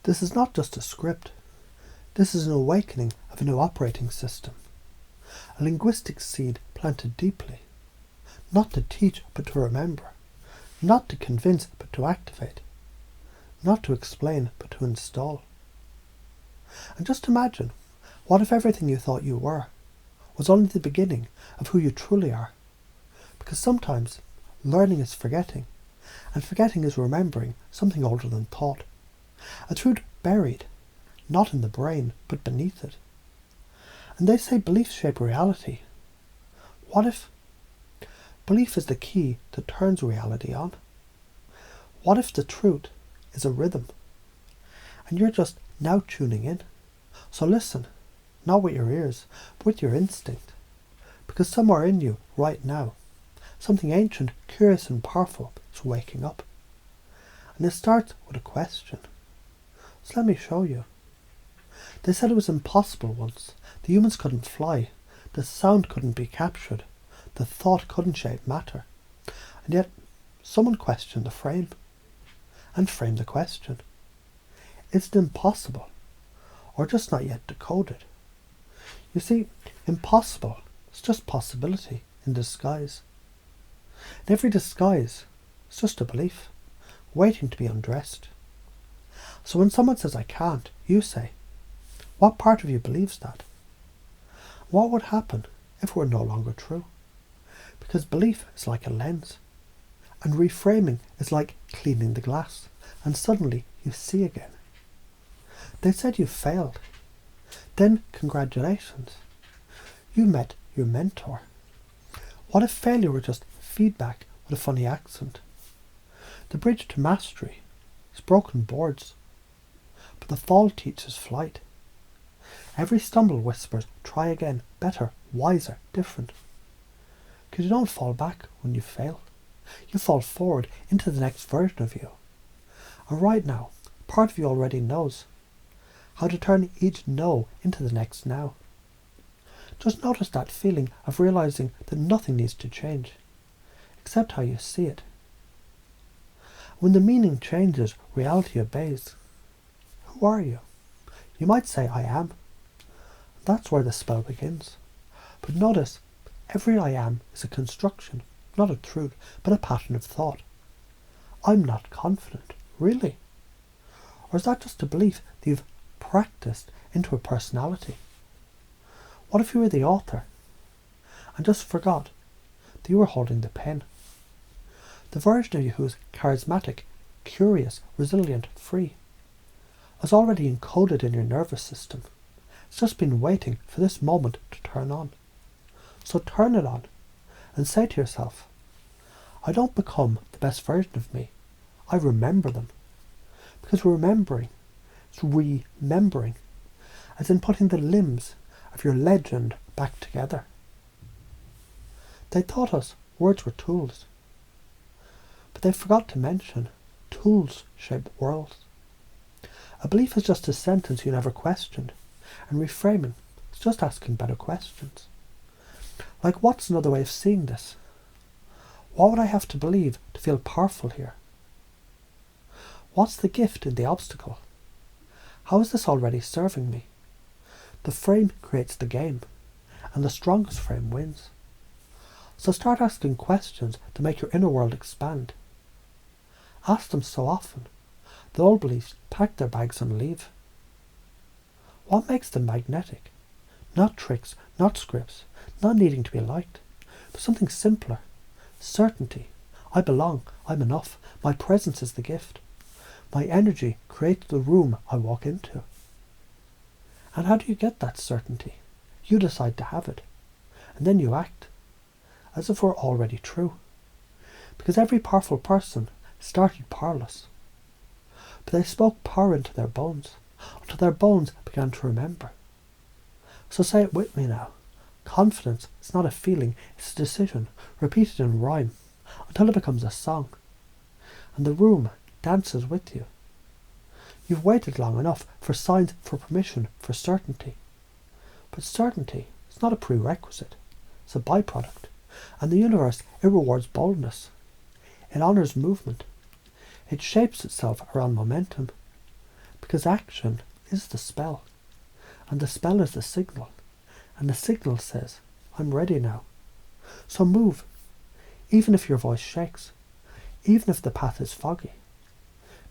This is not just a script. This is an awakening of a new operating system. A linguistic seed planted deeply. Not to teach, but to remember. Not to convince, but to activate. Not to explain, but to install. And just imagine, what if everything you thought you were was only the beginning of who you truly are? Because sometimes learning is forgetting, and forgetting is remembering something older than thought. A truth buried, not in the brain, but beneath it. And they say beliefs shape reality. What if belief is the key that turns reality on? What if the truth is a rhythm, and you're just now tuning in? So listen, not with your ears, but with your instinct. Because somewhere in you, right now, something ancient, curious and powerful is waking up. And it starts with a question. So let me show you. They said it was impossible once. The humans couldn't fly. The sound couldn't be captured. The thought couldn't shape matter. And yet, someone questioned the frame. And framed the question. Is it impossible? Or just not yet decoded? You see, impossible is just possibility in disguise. And every disguise is just a belief, waiting to be undressed. So when someone says I can't, you say, what part of you believes that? What would happen if it were no longer true? Because belief is like a lens, and reframing is like cleaning the glass, and suddenly you see again. They said you failed. Then congratulations. You met your mentor. What if failure were just feedback with a funny accent? The bridge to mastery is broken boards, but the fall teaches flight. Every stumble whispers, try again, better, wiser, different. Because you don't fall back when you fail. You fall forward into the next version of you. And right now, part of you already knows how to turn each no into the next now. Just notice that feeling of realizing that nothing needs to change, except how you see it. When the meaning changes, reality obeys. Who are you? You might say, I am. That's where the spell begins. But notice, every I am is a construction, not a truth, but a pattern of thought. I'm not confident, really. Or is that just a belief that you've practiced into a personality? What if you were the author and just forgot that you were holding the pen? The version of you who is charismatic, curious, resilient, free was already encoded in your nervous system. It's just been waiting for this moment to turn on. So turn it on and say to yourself, I don't become the best version of me. I remember them. Because remembering is remembering, as in putting the limbs of your legend back together. They taught us words were tools, but they forgot to mention tools shape worlds. A belief is just a sentence you never questioned, and reframing is just asking better questions. Like, what's another way of seeing this? What would I have to believe to feel powerful here? What's the gift in the obstacle? How is this already serving me? The frame creates the game, and the strongest frame wins. So start asking questions to make your inner world expand. Ask them so often that old beliefs pack their bags and leave. What makes them magnetic? Not tricks, not scripts, not needing to be liked, but something simpler. Certainty. I belong, I'm enough, my presence is the gift. My energy creates the room I walk into. And how do you get that certainty? You decide to have it, and then you act, as if we're already true. Because every powerful person started powerless, but they spoke power into their bones, until their bones began to remember. So say it with me now. Confidence is not a feeling, it's a decision, repeated in rhyme, until it becomes a song. And the room dances with you. You've waited long enough for signs, for permission, for certainty. But certainty is not a prerequisite, it's a byproduct. And the universe, it rewards boldness. It honours movement. It shapes itself around momentum. Because action is the spell, and the spell is the signal, and the signal says, I'm ready now. So move, even if your voice shakes, even if the path is foggy.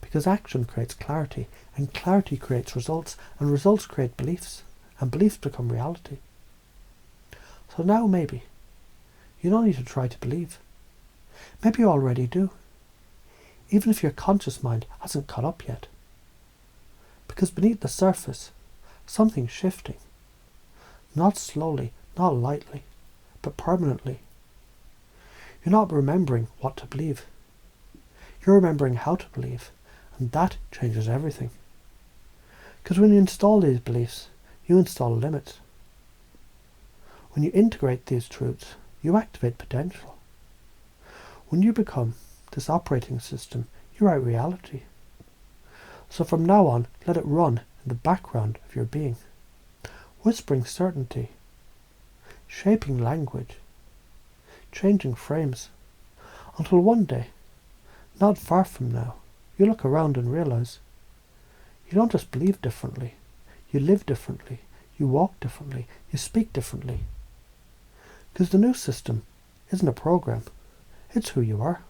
Because action creates clarity, and clarity creates results, and results create beliefs, and beliefs become reality. So now maybe you don't need to try to believe. Maybe you already do, even if your conscious mind hasn't caught up yet. Because beneath the surface, something's shifting. Not slowly, not lightly, but permanently. You're not remembering what to believe. You're remembering how to believe, and that changes everything. Because when you install these beliefs, you install limits. When you integrate these truths, you activate potential. When you become this operating system, you write reality. So from now on, let it run in the background of your being, whispering certainty, shaping language, changing frames, until one day, not far from now, you look around and realize you don't just believe differently, you live differently, you walk differently, you speak differently. Because the new system isn't a program, it's who you are.